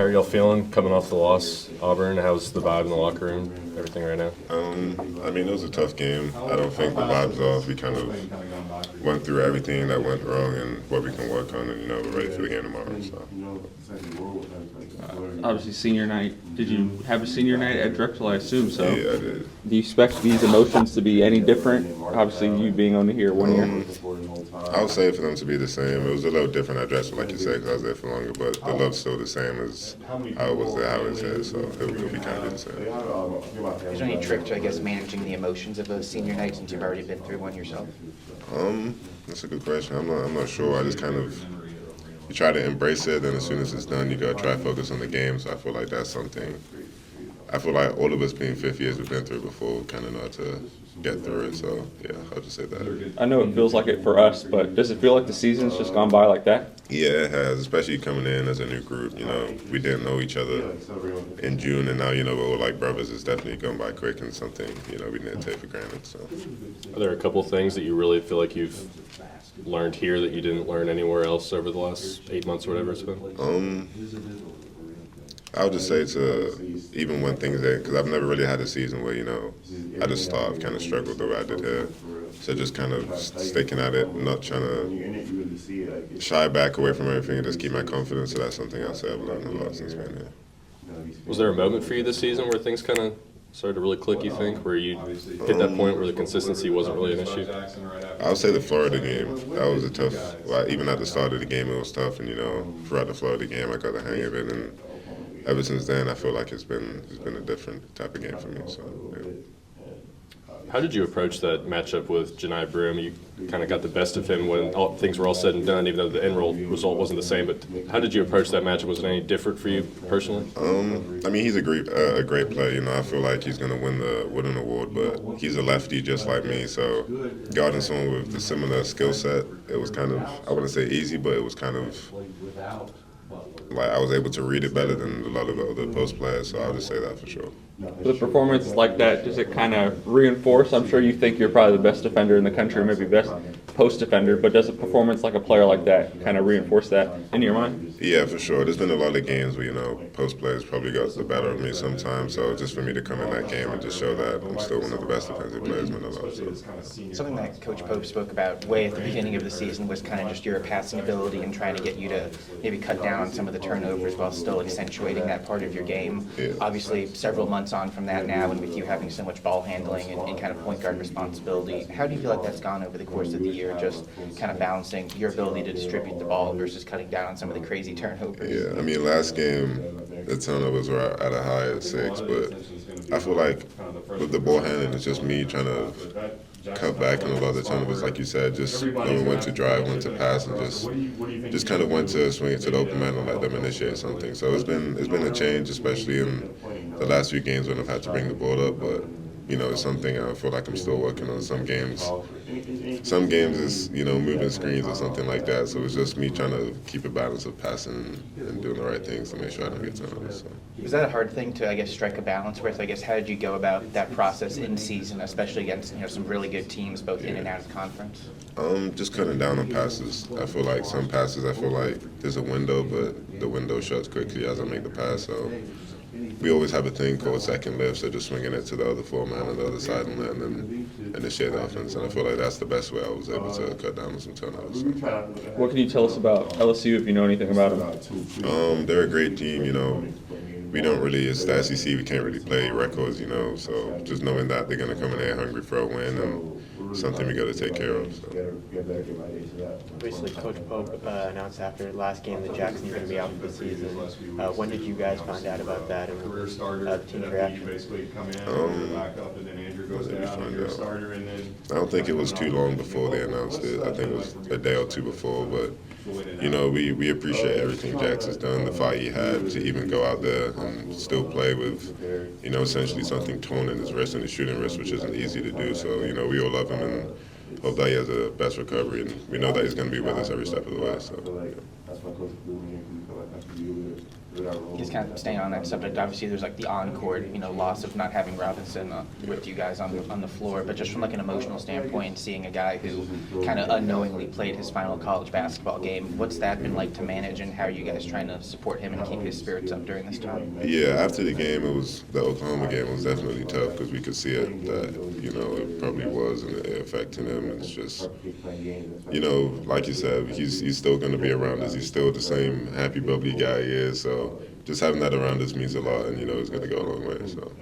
How are y'all feeling coming off the loss, Auburn? How's the vibe in the locker room, everything right now? I mean, it was a tough game. I don't think the vibe's off. We kind of went through everything that went wrong and what we can work on, and, we're ready for the game tomorrow. So. Obviously, senior night. Did you have a senior night at Drexel? I assume so. Yeah, I did. Do you expect these emotions to be any different? Obviously, you being only here 1 year. I would say for them to be the same. It was a little different at Drexel, like you said, because I was there for longer, but the love's still the same as how it was there, how it was here, so it'll be kind of the same. Is there any trick to, I guess, managing the emotions of a senior night since you've already been through one yourself? That's a good question. I'm not sure. I just kind of you try to embrace it, and as soon as it's done, you gotta try to focus on the game. So I feel like that's something. I feel like all of us being fifth years we've been through before, kind of know how to get through it. So yeah, I'll just say that. I know it feels like it for us, but does it feel like the season's just gone by like that? Yeah, it has, especially coming in as a new group. We didn't know each other in June, and now, we're all like brothers. It's definitely gone by quick and something, we didn't take for granted. So, Are there a couple things that you really feel like you've learned here that you didn't learn anywhere else over the last 8 months or whatever it's been? I would just say to even when things end, because I've never really had a season where, I just start, I've kind of struggled the way I did here. So just kind of sticking at it, not trying to shy back away from everything and just keep my confidence. So that's something I'll say I've learned a lot since being here. Was there a moment for you this season where things kind of started to really click, you think, where you hit that point where the consistency wasn't really an issue? I would say the Florida game. That was a tough, even at the start of the game it was tough. And, throughout the Florida game I got the hang of it. And ever since then, I feel like it's been a different type of game for me. So, yeah. How did you approach that matchup with Janai Broom? You kind of got the best of him when things were all said and done, even though the end result wasn't the same. But how did you approach that matchup? Was it any different for you personally? I mean, he's a great player. I feel like he's going to win the Wooden Award, but he's a lefty just like me. So guarding someone with a similar skill set, it was kind of, I wouldn't say easy, but it was kind of like I was able to read it better than a lot of the other post players. So I'll just say that for sure. With a performance like that, does it kind of reinforce? I'm sure you think you're probably the best defender in the country, or maybe best post defender, but does a performance like a player like that kind of reinforce that in your mind? Yeah, for sure. There's been a lot of games where, post players probably got the better of me sometimes. So just for me to come in that game and just show that I'm still one of the best defensive players meant a lot. So. Something that Coach Pope spoke about way at the beginning of the season was kind of just your passing ability and trying to get you to maybe cut down on some of the turnovers while still accentuating that part of your game. Yeah. Obviously, several months on from that now, and with you having so much ball handling and kind of point guard responsibility, how do you feel like that's gone over the course of the year, just kind of balancing your ability to distribute the ball versus cutting down on some of the crazy turnovers? Yeah, I mean, last game, the turnovers were at a high at 6, but I feel like with the ball handling, it's just me trying to cut back on a lot of the turnovers, like you said, just knowing when to drive, when to pass, and just kind of when to swing it to the open man and let them initiate something. So it's been a change, especially in the last few games when I've had to bring the ball up, but it's something I feel like I'm still working on. Some games is, moving screens or something like that. So it's just me trying to keep a balance of passing and doing the right things to make sure I don't get turnovers. So. Was that a hard thing to, I guess, strike a balance with? I guess, how did you go about that process in season, especially against, some really good teams both in and out of conference? Just cutting down on passes. I feel like some passes, there's a window, but the window shuts quickly as I make the pass. So we always have a thing called second lift, so just swinging it to the other four-man on the other side and then initiate the offense. And I feel like that's the best way I was able to cut down on some turnovers. So. What can you tell us about LSU if you know anything about them? They're a great team, We don't really, it's the SEC, we can't really play records, so just knowing that they're going to come in there hungry for a win and something we got to take care of. So. Obviously, Coach Pope announced after last game that Jackson is going to be out for the season. When did you guys find out about that and the team's reaction? I don't think it was too long before they announced it. I think it was a day or two before, but we appreciate everything Jax has done, the fight he had to even go out there and still play with, essentially something torn in his wrist and his shooting wrist, which isn't easy to do. So, we all love him and hope that he has the best recovery, and we know that he's going to be with us every step of the way. So, yeah. Just kind of staying on that subject, obviously there's like the on-court, loss of not having Robinson with you guys on the floor, but just from like an emotional standpoint, seeing a guy who kind of unknowingly played his final college basketball game, what's that been like to manage, and how are you guys trying to support him and keep his spirits up during this time? Yeah, after the game, the Oklahoma game was definitely tough because we could see it that, it probably was and it affected him. It's just, like you said, he's still going to be around us. He's still the same happy, bubbly guy he is. So just having that around us means a lot, and, it's going to go a long way. So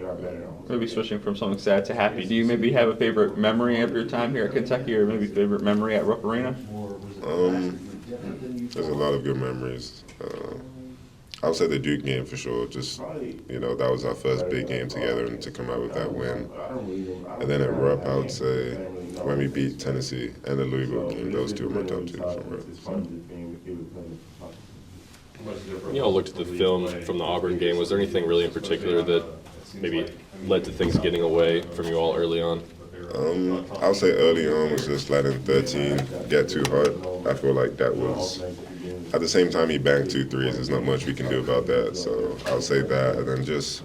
Maybe switching from something sad to happy, do you maybe have a favorite memory of your time here at Kentucky, or maybe favorite memory at Rupp Arena? There's a lot of good memories. I would say the Duke game for sure. Just, that was our first big game together, and to come out with that win. And then at Rupp, I would say when we beat Tennessee and the Louisville game, those two are my top two from Rupp. You all looked at the film from the Auburn game. Was there anything really in particular that maybe led to things getting away from you all early on? I would say early on was just letting 13 get too hard. I feel like that was, at the same time he banged 2 threes, there's not much we can do about that. So I would say that, and then just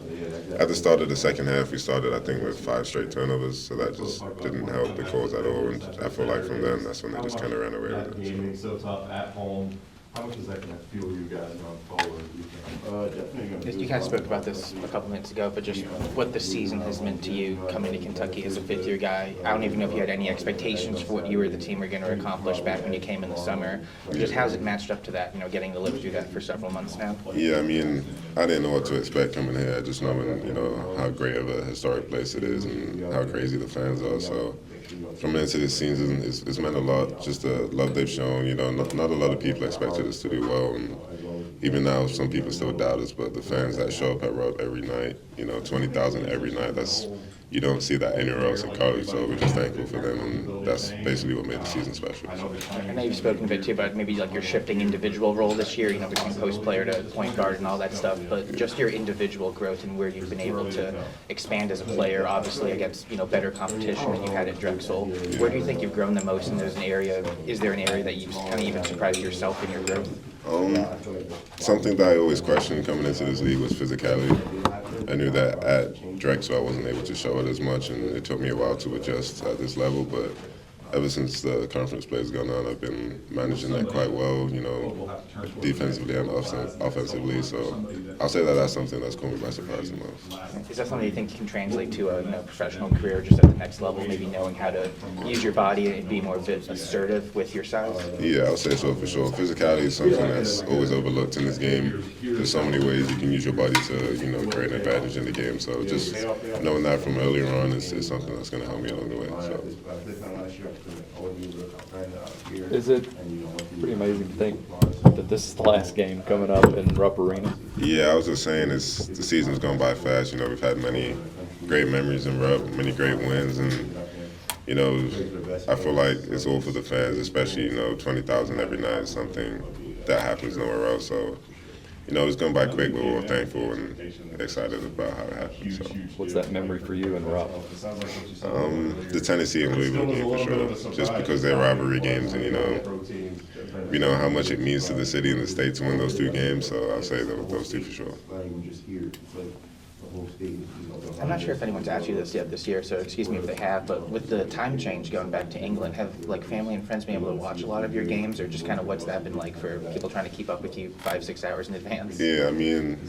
at the start of the second half, we started, I think, with 5 straight turnovers, so that just didn't help the cause at all. And I feel like from then, that's when they just kind of ran away with it. So tough at home. How much is that going to fuel you guys going forward? You kind of spoke about this a couple minutes ago, but just what the season has meant to you coming to Kentucky as a fifth-year guy. I don't even know if you had any expectations for what you or the team were going to accomplish back when you came in the summer. Just how's it matched up to that, getting to live through that for several months now? Yeah, I mean, I didn't know what to expect coming here, just knowing, how great of a historic place it is and how crazy the fans are. So coming into this season, it's meant a lot, just the love they've shown. Not a lot of people expected us to do well, and even now some people still doubt us, but the fans that show up at Rupp every night, 20,000 every night, you don't see that anywhere else in college, so we're just thankful for them, and that's basically what made the season special. I know you've spoken a bit too about maybe like your shifting individual role this year, between post player to point guard and all that stuff, but just your individual growth and where you've been able to expand as a player, obviously against, better competition than you had at Drexel. Where do you think you've grown the most, and is there an area that you've kind of even surprised yourself in your growth? Something that I always questioned coming into this league was physicality. I knew that at Drexel I wasn't able to show it as much, and it took me a while to adjust at this level, but ever since the conference play has gone on, I've been managing that quite well, defensively and offensively. So I'll say that that's something that's caught me by surprise the most. Is that something you think you can translate to a professional career, just at the next level, maybe knowing how to use your body and be more assertive with your size? Yeah, I'll say so for sure. Physicality is something that's always overlooked in this game. There's so many ways you can use your body to, create an advantage in the game. So just knowing that from earlier on is something that's going to help me along the way. So. Is it pretty amazing to think that this is the last game coming up in Rupp Arena? Yeah, I was just saying the season's gone by fast. We've had many great memories in Rupp, many great wins, and I feel like it's all for the fans, especially 20,000 every night is something that happens nowhere else. So it's gone by quick, but we're all thankful and excited about how it happened. So. What's that memory for you and Rupp? The Tennessee and Louisville game for sure, just because they're rivalry games, and we know how much it means to the city and the state to win those 2 games. So I'll say those 2 for sure. I'm not sure if anyone's asked you this yet this year, so excuse me if they have, but with the time change going back to England, have family and friends been able to watch a lot of your games, or just kind of what's that been like for people trying to keep up with you 5-6 hours in advance? Yeah, I mean,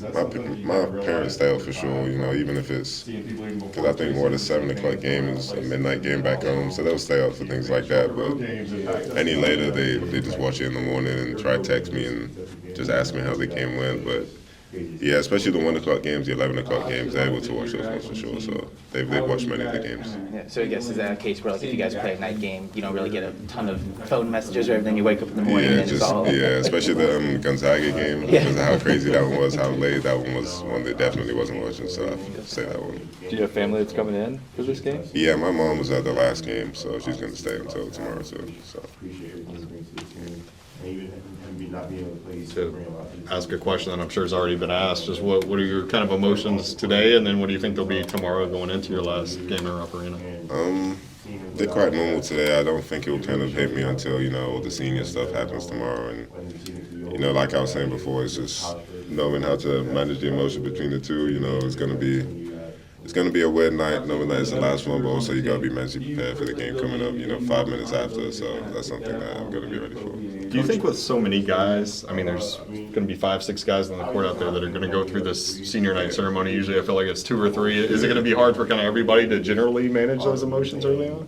my parents stay out for sure, even if it's, because I think more than 7 o'clock game is a midnight game back home, so they'll stay out for things like that, but any later, they just watch it in the morning and try to text me and just ask me how the game went, but yeah, especially the 1 o'clock games, the 11 o'clock games, they're able to watch those ones for sure. So they've watched many of the games. Yeah, so I guess is that a case where if you guys play a night game, you don't really get a ton of phone messages or everything? You wake up in the morning and it's all. Yeah, especially the Gonzaga game because of how crazy that one was, how late that one was. One that definitely wasn't watching. So I'd say that one. Do you have family that's coming in for this game? Yeah, my mom was at the last game, so she's going to stay until tomorrow too. So. To ask a question that I'm sure has already been asked, just what are your kind of emotions today, and then what do you think they'll be tomorrow going into your last game in Rupp Arena? They're quite normal today. I don't think it will kind of hit me until, the senior stuff happens tomorrow. And, like I was saying before, it's just knowing how to manage the emotion between the two. You know, it's gonna be a weird night, knowing that it's the last one, but also you gotta be mentally prepared for the game coming up. You know, 5 minutes after, so that's something that I'm gonna be ready for. Do you think with so many guys, I mean, there's going to be 5, 6 guys on the court out there that are going to go through this senior night ceremony. Usually I feel like it's 2 or 3. Is it going to be hard for kind of everybody to generally manage those emotions early on?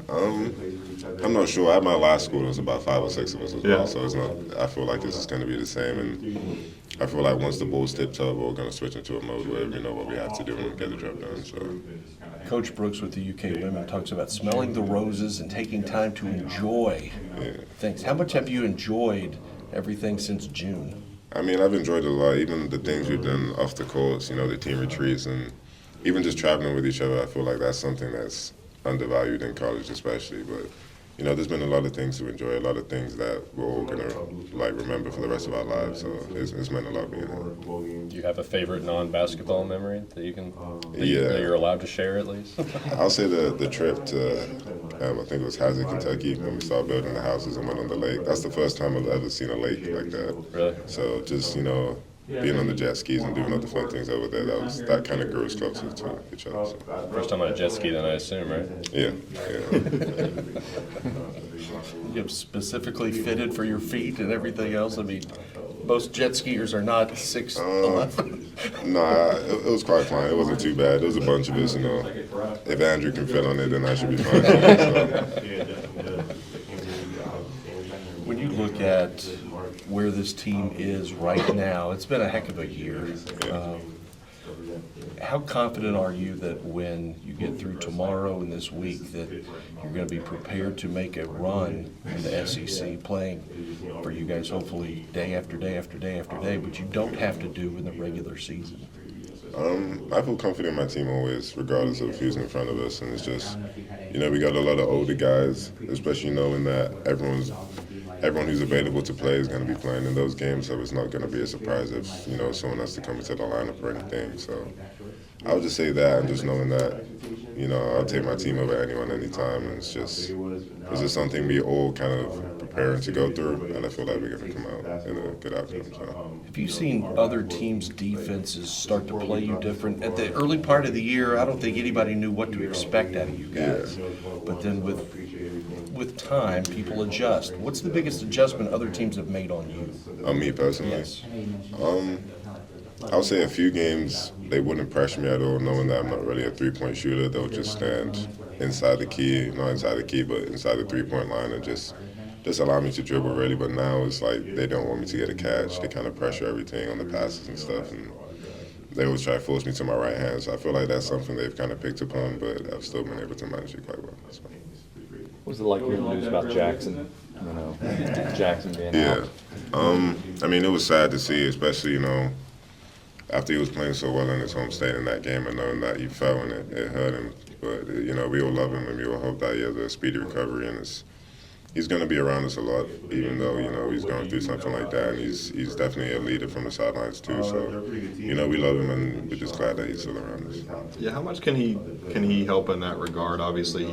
I'm not sure. At my last school, there was about 5 or 6 of us as well, Yeah. so it's not. I feel like it's just going to be the same, and I feel like once the ball's tipped up, we're going to switch into a mode where we know what we have to do and get the job done. So, Coach Brooks with the UK women talks about smelling the roses and taking time to enjoy things. How much have you enjoyed everything since June? I mean, I've enjoyed it a lot. Even the things we've done off the courts, you know, the team retreats, and even just traveling with each other. I feel like that's something that's undervalued in college, especially. But you know, there's been a lot of things to enjoy, a lot of things that we're all gonna like remember for the rest of our lives. So it's meant a lot being here. Do you have a favorite non-basketball memory that you can that Yeah. you're allowed to share at least? I'll say the trip to, I think it was Hazard, Kentucky, when we started building the houses and went on the lake. That's the first time I've ever seen a lake like that. Really? So just, you know, being on the jet skis and doing other fun things over there, that kind of grew us closer to each other. So. First time on a jet ski, then I assume, right? Yeah. You have specifically fitted for your feet and everything else? I mean, most jet skiers are not 6'11". Nah, it was quite fine. It wasn't too bad. There was a bunch of us, you know. If Andrew can fit on it, then I should be fine. So. When you look at where this team is right now, it's been a heck of a year. How confident are you that when you get through tomorrow and this week that you're going to be prepared to make a run in the SEC, playing for you guys hopefully day after day after day after day, but you don't have to do in the regular season? I feel confident in my team always, regardless of who's in front of us. And it's just, you know, we got a lot of older guys, especially knowing that everyone who's available to play is going to be playing in those games, so it's not going to be a surprise if, you know, someone has to come into the lineup or anything. So I would just say that, and just knowing that, you know, I'll take my team over anyone anytime, and it's just something we all kind of preparing to go through, and I feel like we're going to come out in a good outcome. So. Have you seen other teams' defenses start to play you different? At the early part of the year, I don't think anybody knew what to expect out of you guys. But then with time, people adjust. What's the biggest adjustment other teams have made on you? On me personally? Yes. I would say a few games they wouldn't pressure me at all, knowing that I'm not really a three-point shooter. They'll just stand inside the key, not inside the key, but inside the three-point line and just allow me to dribble really. But now it's like they don't want me to get a catch. They kind of pressure everything on the passes and stuff, and they always try to force me to my right hand. So I feel like that's something they've kind of picked up on, but I've still been able to manage it quite well. So. What was it like hearing the news about Jackson? You know, Jackson being Yeah. out. I mean, it was sad to see, especially, you know, after he was playing so well in his home state in that game and knowing that he fell and it hurt him. But, you know, we all love him and we all hope that he has a speedy recovery, and he's going to be around us a lot, even though, you know, he's going through something like that, and he's definitely a leader from the sidelines too. So, you know, we love him, and we're just glad that he's still around us. Yeah, how much can he help in that regard? Obviously,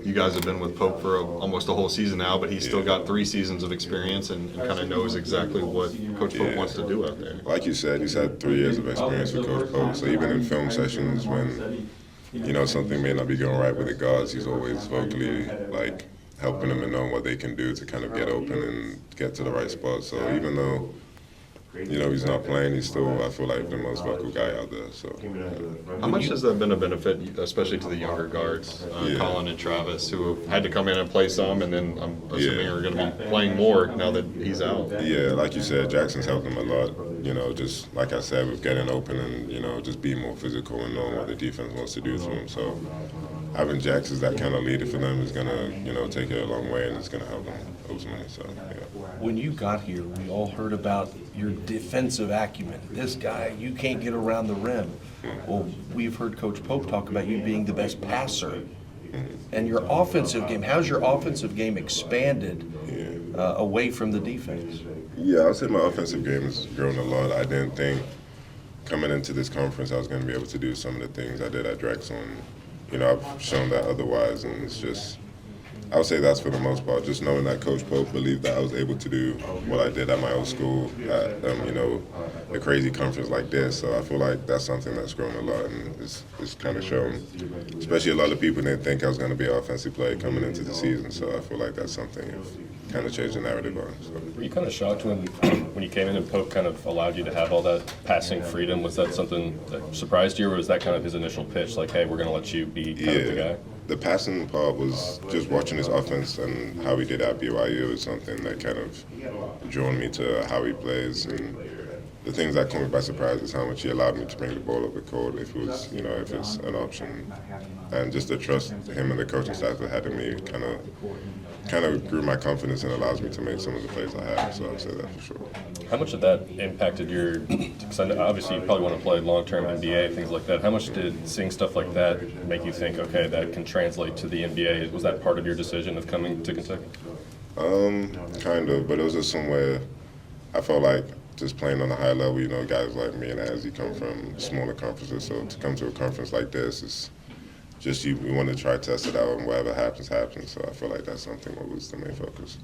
you guys have been with Pope for almost a whole season now, but he's still got 3 seasons of experience and kind of knows exactly what Coach Pope wants to do out there. Like you said, he's had 3 years of experience with Coach Pope, so even in film sessions when, you know, something may not be going right with the guards, he's always vocally, like, helping them and knowing what they can do to kind of get open and get to the right spot. So even though, you know, he's not playing, he's still, I feel like, the most vocal guy out there. So, How much has that been a benefit, especially to the younger guards, Colin and Travis, who have had to come in and play some, and then I'm assuming are going to be playing more now that he's out? Yeah, like you said, Jackson's helped them a lot. You know, just like I said, with getting open and, you know, just being more physical and knowing what the defense wants to do to him. So having Jax as that kind of leader for them is going to, you know, take it a long way, and it's going to help them ultimately. So, yeah. When you got here, we all heard about your defensive acumen. This guy, you can't get around the rim. Well, we've heard Coach Pope talk about you being the best passer. And your offensive game, how's your offensive game expanded away from the defense? Yeah, I would say my offensive game has grown a lot. I didn't think coming into this conference I was going to be able to do some of the things I did at Drexel. And, you know, I've shown that otherwise, and it's just, I would say that's for the most part. Just knowing that Coach Pope believed that I was able to do what I did at my old school, at a crazy conference like this. So I feel like that's something that's grown a lot, and it's kind of shown. Especially a lot of people didn't think I was going to be an offensive player coming into the season. So I feel like that's something kind of changed the narrative on. So. Were you kind of shocked when you came in and Pope kind of allowed you to have all that passing freedom? Was that something that surprised you, or was that kind of his initial pitch, like, hey, we're going to let you be kind of the guy? The passing part was just watching his offense and how he did at BYU. It was something that kind of drew me to how he plays. And the things that caught me by surprise is how much he allowed me to bring the ball up the court if it was, if it's an option. And just the trust him and the coaching staff that had in me kind of grew my confidence and allows me to make some of the plays I have. So I'd say that for sure. How much of that impacted because obviously you probably want to play long-term NBA, things like that. How much did seeing stuff like that make you think, okay, that can translate to the NBA? Was that part of your decision of coming to Kentucky? Kind of, but it was just somewhere I felt like just playing on a high level, guys like me and Ansley come from smaller conferences, so to come to a conference like this is just we want to try to test it out, and whatever happens, happens. So I feel like that's something that was the main focus.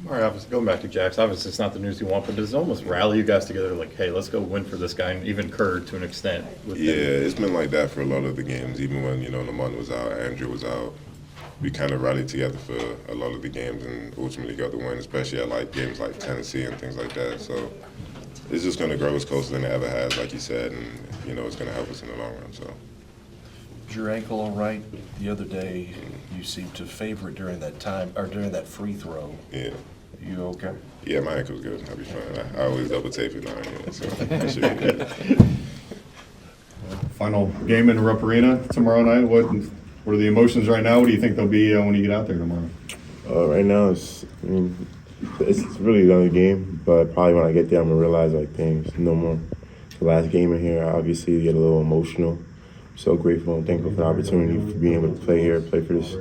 All right, obviously, going back to Jax, obviously it's not the news you want, but does it almost rally you guys together like, hey, let's go win for this guy, and even Kerr to an extent? Yeah, it's been like that for a lot of the games. Even when, Lamont was out, Andrew was out, we kind of rallied together for a lot of the games and ultimately got the win, especially at like games like Tennessee and things like that. So it's just going to grow us closer than it ever has, like you said, and, it's going to help us in the long run. So. Is your ankle all right? The other day, you seemed to favor it during that free throw. Yeah. You okay? Yeah, my ankle's good. I'll be fine. I always double tape it now, so I should be good. Final game in Rupp Arena tomorrow night. What are the emotions right now? What do you think they'll be when you get out there tomorrow? Right now, it's really another game, but probably when I get there, I'm gonna realize like things no more. The last game in here, obviously, you get a little emotional. So grateful and thankful for the opportunity for being able to play here, play for this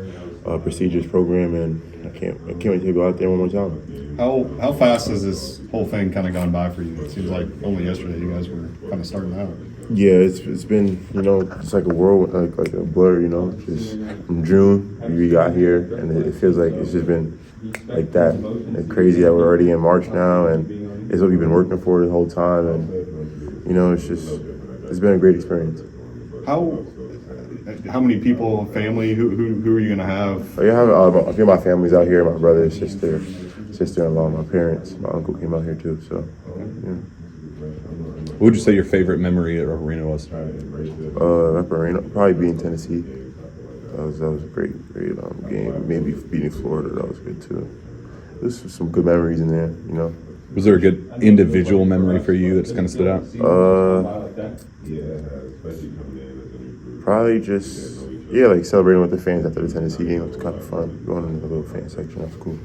prestigious program, and I can't wait to go out there one more time. How fast has this whole thing kind of gone by for you? It seems like only yesterday you guys were kind of starting out. Yeah, it's been it's like a whirl, like a blur, just from June we got here, and it feels like it's just been like that, like crazy that we're already in March now, and it's what we've been working for the whole time, and it's been a great experience. How many people, family, who are you gonna have? I have a few of my family's out here, my brother, sister-in-law, my parents, my uncle came out here too, so yeah. What would you say your favorite memory at Rupp Arena was? Rupp Arena, probably being Tennessee. That was a great game. Maybe beating Florida, that was good too. There's some good memories in there, Was there a good individual memory for you that's kind of stood out? Probably just, like celebrating with the fans after the Tennessee game. It was kind of fun. Going in the little fan section, that was cool.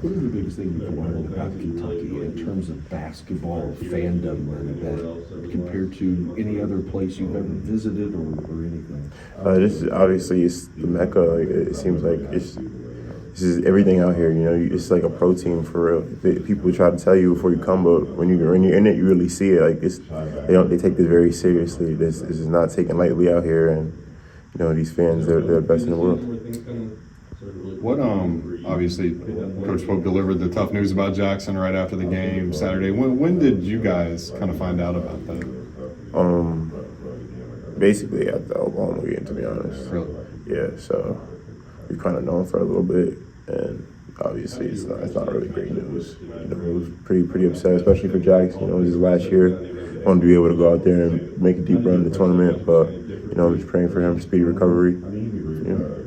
What is the biggest thing you've learned about Kentucky in terms of basketball fandom and that compared to any other place you've ever visited or anything? This is obviously it's the Mecca. Like, it seems like this is everything out here. It's like a pro team for real. People try to tell you before you come, but when you're in it, you really see it. Like they take this very seriously. This is not taken lightly out here, and these fans they're the best in the world. What obviously Coach Pope delivered the tough news about Jackson right after the game Saturday. When did you guys kind of find out about that? Basically at the Oklahoma game, to be honest. Really? Yeah, so we've kind of known for a little bit, and obviously it's not really great news. It was pretty upset, especially for Jackson. It was his last year. Wanted to be able to go out there and make a deep run in the tournament, but I'm just praying for him, speedy recovery.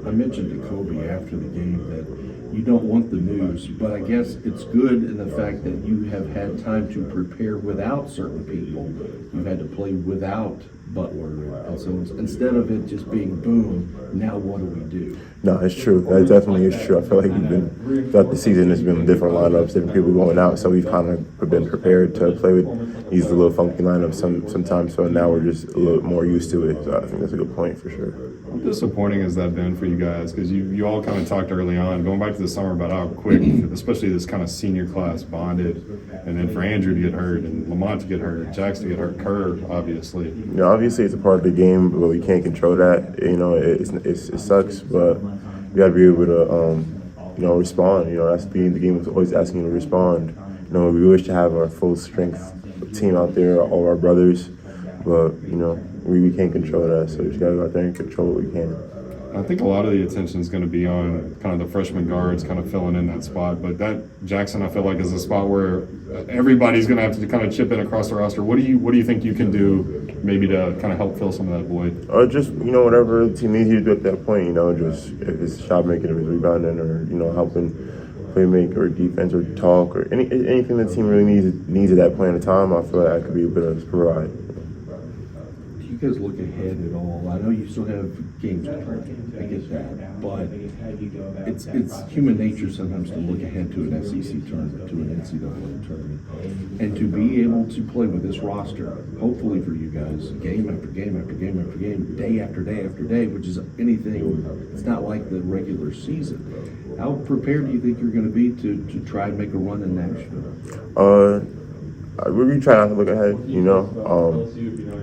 I mentioned to Kobe after the game that you don't want the news, but I guess it's good in the fact that you have had time to prepare without certain people. You've had to play without Butler, and so instead of it just being boom, now what do we do? No, it's true. That definitely is true. I feel like throughout the season, there's been different lineups, different people going out, so we've kind of been prepared to play with these little funky lineups sometimes, so now we're just a little more used to it, so I think that's a good point for sure. How disappointing has that been for you guys? Because you all kind of talked early on, going back to the summer, about how quick, especially this kind of senior class bonded, and then for Andrew to get hurt, and Lamont to get hurt, Jax to get hurt, Kerr, obviously. Obviously it's a part of the game, but we can't control that. It sucks, but you got to be able to, respond. That's the game was always asking you to respond. We wish to have our full strength team out there, all our brothers, but we can't control that. So we just got to go out there and control what we can. I think a lot of the attention is going to be on kind of the freshman guards kind of filling in that spot. But that Jackson, I feel like, is a spot where everybody's going to have to kind of chip in across the roster. What do you think you can do maybe to kind of help fill some of that void? Just whatever the team needs you to do at that point. Just if it's shot making, if it's rebounding, or helping play make or defense or talk or anything the team really needs at that point in time. I feel like I could be able to provide. Do you guys look ahead at all? I know you still have games to play. I get that, but it's human nature sometimes to look ahead to an SEC tournament, to an NCAA tournament, and to be able to play with this roster. Hopefully for you guys, game after game after game after game, day after day after day, which is anything. It's not like the regular season. How prepared do you think you're going to be to try and make a run in Nashville? We try not to look ahead,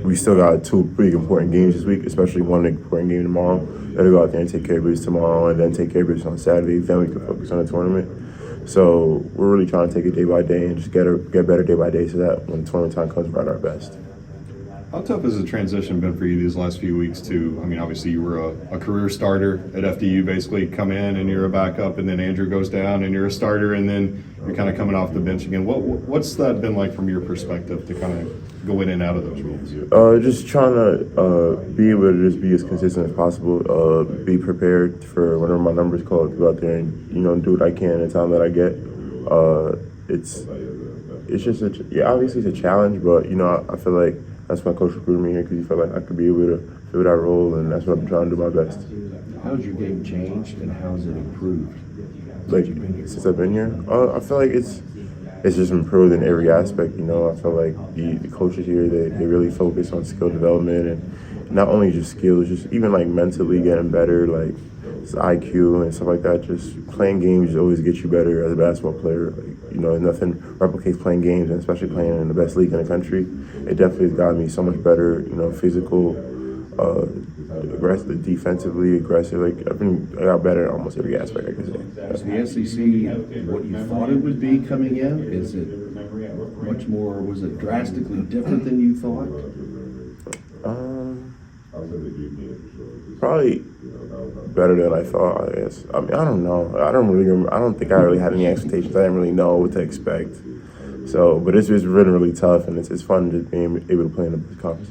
we still got 2 pretty important games this week, especially one important game tomorrow. Gotta go out there and take care of business tomorrow and then take care of business on Saturday. Then we can focus on the tournament. So we're really trying to take it day by day and just get better day by day so that when the tournament time comes, we're at our best. How tough has the transition been for you these last few weeks, too? I mean, obviously you were a career starter at FDU, basically come in and you're a backup, and then Andrew goes down and you're a starter, and then you're kind of coming off the bench again. What's that been like from your perspective to kind of go in and out of those roles? Just trying to be able to just be as consistent as possible, be prepared for whenever my number's called to go out there and, do what I can in the time that I get. It's just, obviously it's a challenge, but, I feel like that's why Coach recruited me here, because he felt like I could be able to fill that role, and that's what I'm trying to do my best. How's your game changed, and how's it improved? Like, since I've been here, I feel like it's just improved in every aspect. I feel like the coaches here, they really focus on skill development, and not only just skills, just even like mentally getting better, like IQ and stuff like that. Just playing games always gets you better as a basketball player. Nothing replicates playing games, and especially playing in the best league in the country. It definitely has gotten me so much better. Physical, aggressive, defensively aggressive. I got better in almost every aspect, I can say. Is the SEC what you thought it would be coming in? Is it much more? Was it drastically different than you thought? Probably better than I thought, I guess. I mean, I don't know. I don't think I really had any expectations. I didn't really know what to expect. So, but it's just really tough, and it's fun just being able to play in the conference.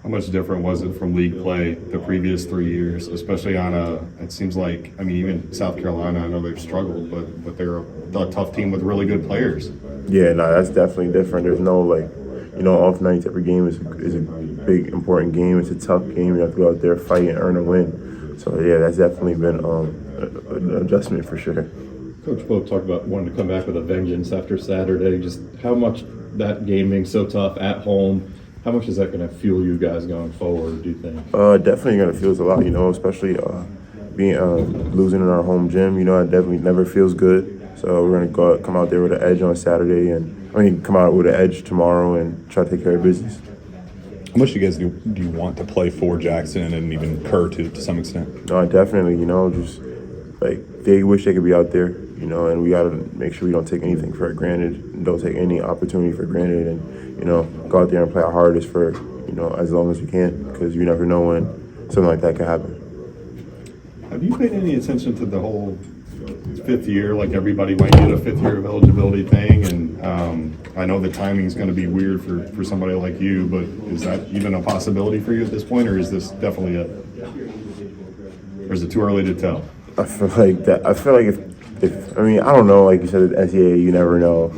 How much different was it from league play the previous 3 years, especially on it seems like, even South Carolina, I know they've struggled, but they're a tough team with really good players. Yeah, no, that's definitely different. There's no, off nights. Every game is a big, important game. It's a tough game. You have to go out there, fight, and earn a win. So, yeah, that's definitely been an adjustment for sure. Coach Pope talked about wanting to come back with a vengeance after Saturday. Just how much that game being so tough at home, how much is that going to fuel you guys going forward, do you think? Definitely going to feel a lot, especially being losing in our home gym. It definitely never feels good. So we're going to come out there with an edge on Saturday, and come out with an edge tomorrow and try to take care of business. How much do you guys do you want to play for Jackson and even Kerr to some extent? No, definitely. Just they wish they could be out there, and we got to make sure we don't take anything for granted, and don't take any opportunity for granted, and go out there and play our hardest for as long as we can, because you never know when something like that could happen. Have you paid any attention to the whole fifth year, like everybody might get a fifth year of eligibility thing? And I know the timing is going to be weird for somebody like you, but is that even a possibility for you at this point, or is this definitely or is it too early to tell? I feel like that. I feel like if I don't know, like you said, at NCAA, you never know.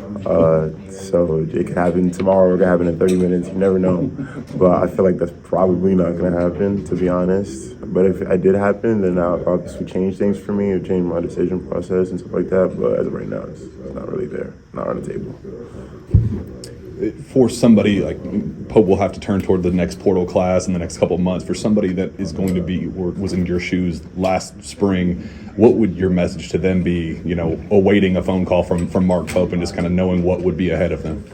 So it could happen tomorrow, it could happen in 30 minutes, you never know. But I feel like that's probably not going to happen, to be honest. But if it did happen, then that obviously change things for me, or change my decision process and stuff like that. But as of right now, it's not really there, not on the table. For somebody like Pope will have to turn toward the next portal class in the next couple of months. For somebody that is going to be or was in your shoes last spring, what would your message to them be? Awaiting a phone call from Mark Pope and just kind of knowing what would be ahead of them.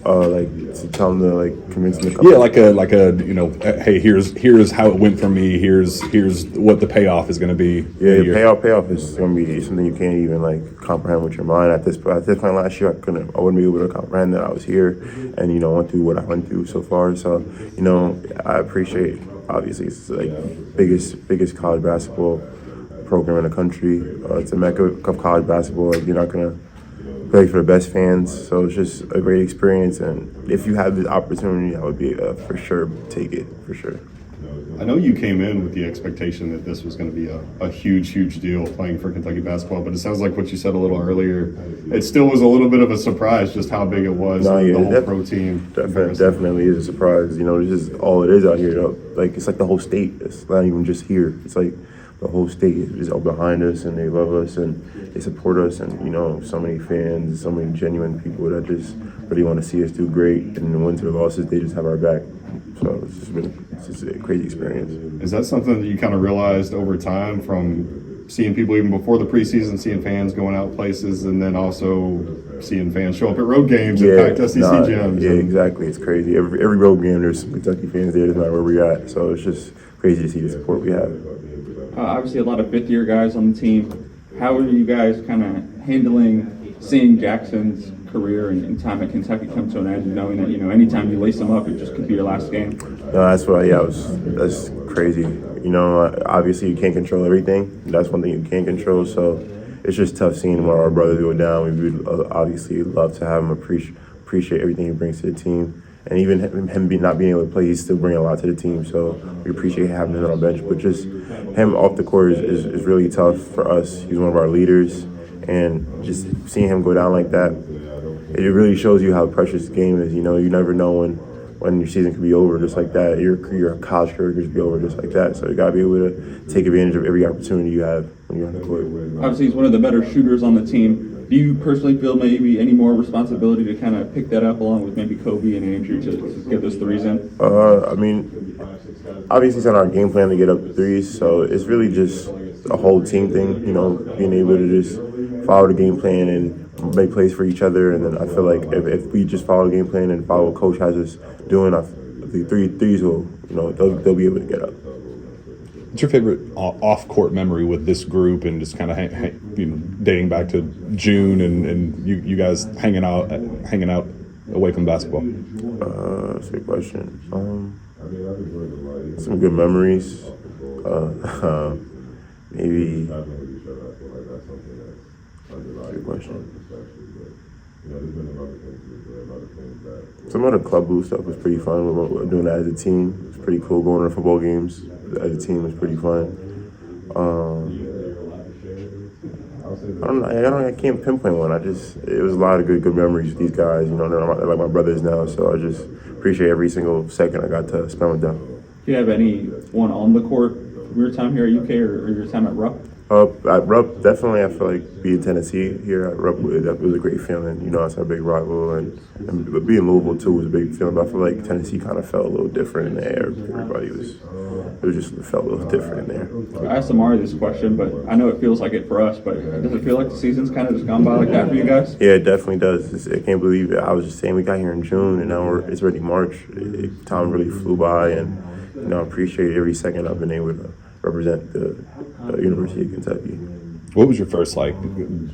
Like to tell them to like convince them to come. Yeah, like a hey, here's how it went for me. Here's what the payoff is going to be. Yeah, the payoff is going to be something you can't even like comprehend with your mind. At this point last year, I wouldn't be able to comprehend that I was here, and went through what I went through so far. So I appreciate. Obviously, it's like biggest college basketball program in the country. It's a mecca of college basketball. You're not gonna play for the best fans, so it's just a great experience. And if you have the opportunity, I would be for sure take it for sure. I know you came in with the expectation that this was going to be a huge deal playing for Kentucky basketball, but it sounds like what you said a little earlier, it still was a little bit of a surprise just how big it was. The whole pro team. Definitely is a surprise. This is all it is out here. Like it's like the whole state. It's not even just here. It's like the whole state is all behind us, and they love us, and they support us, and so many fans, so many genuine people that just really want to see us do great. And in the wins or losses, they just have our back. So it's just a crazy experience. Is that something that you kind of realized over time from seeing people even before the preseason, seeing fans going out places, and then also seeing fans show up at road games and packed SEC gyms? Yeah, exactly. It's crazy. Every road game, there's some Kentucky fans there. That's not where we're at. So it's just crazy to see the support we have. Obviously, a lot of fifth-year guys on the team. How are you guys kind of handling seeing Jackson's career and time at Kentucky come to an end, knowing that anytime you lace them up, it just could be your last game? No, that's why. That's crazy. Obviously you can't control everything. That's one thing you can't control. So it's just tough seeing one of our brothers go down. We would obviously love to have him appreciate everything he brings to the team. And even him not being able to play, he's still bringing a lot to the team. So we appreciate having him on our bench. But just him off the court is really tough for us. He's one of our leaders. And just seeing him go down like that, it really shows you how precious the game is. You never know when your season could be over just like that. Your college career could be over just like that. So you got to be able to take advantage of every opportunity you have when you're on the court. Obviously, he's one of the better shooters on the team. Do you personally feel maybe any more responsibility to kind of pick that up along with maybe Kobe and Andrew to get those threes in? Obviously it's on our game plan to get up threes, so it's really just a whole team thing, being able to just follow the game plan and make plays for each other. And then I feel like if we just follow the game plan and follow what Coach has us doing, the threes will, they'll be able to get up. What's your favorite off-court memory with this group and just kind of dating back to June and you guys hanging out away from basketball? That's a good question. Some good memories. Maybe. Good question. Some of the club blue stuff was pretty fun. We're doing that as a team. It's pretty cool going to football games as a team. Was pretty fun. I can't pinpoint one. It was a lot of good memories with these guys. They're like my brothers now. So I just appreciate every single second I got to spend with them. Do you have anyone on the court from your time here at UK or your time at Rupp? At Rupp, definitely. I feel like being Tennessee here at Rupp was a great feeling. It's our big rival, and being Louisville too was a big feeling. But I feel like Tennessee kind of felt a little different in the air. It felt a little different in there. I asked Amari this question, but I know it feels like it for us. But does it feel like the season's kind of just gone by like that for you guys? Yeah, it definitely does. I can't believe it. I was just saying we got here in June, and now it's already March. Time really flew by, and I appreciate every second I've been able to represent the University of Kentucky. What was your first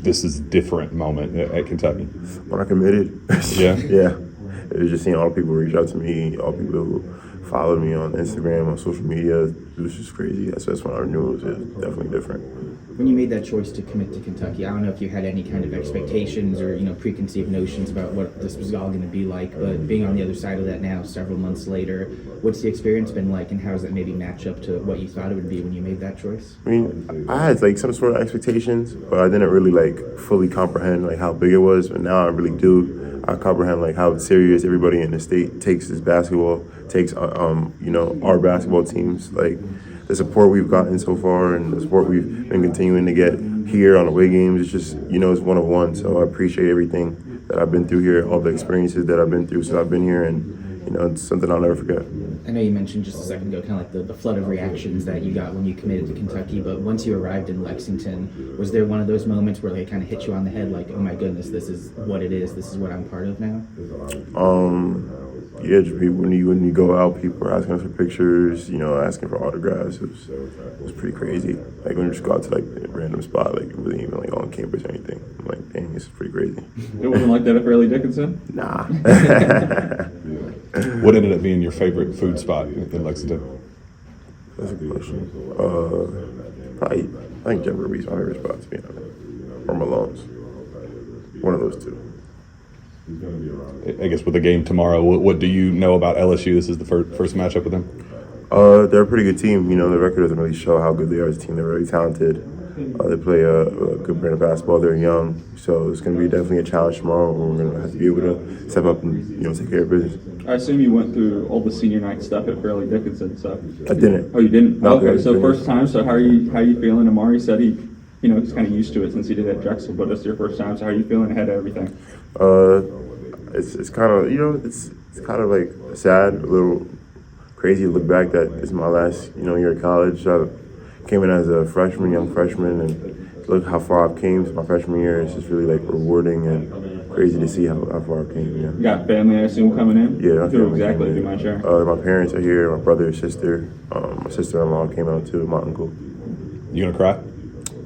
this is different moment at Kentucky? When I committed. Yeah. Yeah. It was just seeing all the people reach out to me, all the people who followed me on Instagram, on social media. It was just crazy. That's when I knew it was definitely different. When you made that choice to commit to Kentucky, I don't know if you had any kind of expectations or preconceived notions about what this was all going to be like, but being on the other side of that now, several months later, what's the experience been like, and how does that maybe match up to what you thought it would be when you made that choice? I had some sort of expectations, but I didn't really fully comprehend how big it was. But now I really do. I comprehend how serious everybody in the state takes this basketball, takes our basketball teams. The support we've gotten so far and the support we've been continuing to get here on away games, it's just, it's one of one. So I appreciate everything that I've been through here, all the experiences that I've been through since I've been here, and, it's something I'll never forget. I know you mentioned just a second ago, kind of like the flood of reactions that you got when you committed to Kentucky, but once you arrived in Lexington, was there one of those moments where it kind of hit you on the head, like, oh my goodness, this is what it is, this is what I'm part of now? Yeah, just when you go out, people are asking us for pictures, you know, asking for autographs. It was pretty crazy. Like when you just go out to like a random spot, like it wasn't even like on campus or anything. I'm like, dang, this is pretty crazy. It wasn't like that at Fairleigh Dickinson? Nah. What ended up being your favorite food spot in Lexington? That's a good question. Probably, I think Jeff Ruby's my favorite spot, to be honest. Or Malone's. One of those two. I guess with the game tomorrow, what do you know about LSU? This is the first matchup with them. They're a pretty good team. You know, the record doesn't really show how good they are as a team. They're really talented. They play a good brand of basketball. They're young, so it's going to be definitely a challenge tomorrow. We're going to have to be able to step up and take care of business. I assume you went through all the senior night stuff at Fairleigh Dickinson. So I didn't. Oh, you didn't? No, Okay, I so didn't. first time. So how are you feeling? Amari said he's kind of used to it since he did at Drexel, but it's your first time. So how are you feeling ahead of everything? It's kind of, you know, it's kind of like sad, a little crazy to look back that it's my last, year of college. I came in as a young freshman, and look how far I've came to my freshman year. It's just really like rewarding and crazy to see how far I've came. Yeah. You got family, I assume, coming in? Yeah, my Who family exactly, came if in. you mind sharing? My parents are here, my brother, sister, my sister-in-law came out too, my uncle. You gonna cry?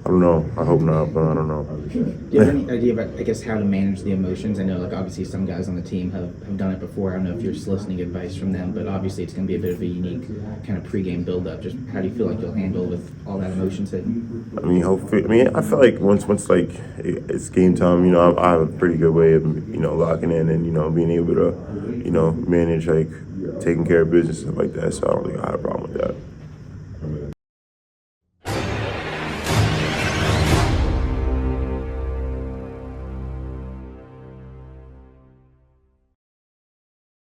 I don't know. I hope not, but I don't know. Do you have any idea about, I guess, how to manage the emotions? I know, like, obviously some guys on the team have done it before. I don't know if you're soliciting advice from them, but obviously it's going to be a bit of a unique kind of pregame build-up. Just how do you feel like you'll handle with all that emotions hitting? I mean, hopefully. I mean, I feel like once like it's game time, I have a pretty good way of locking in and being able to manage like taking care of business and stuff like that. So I don't think I have a problem with that.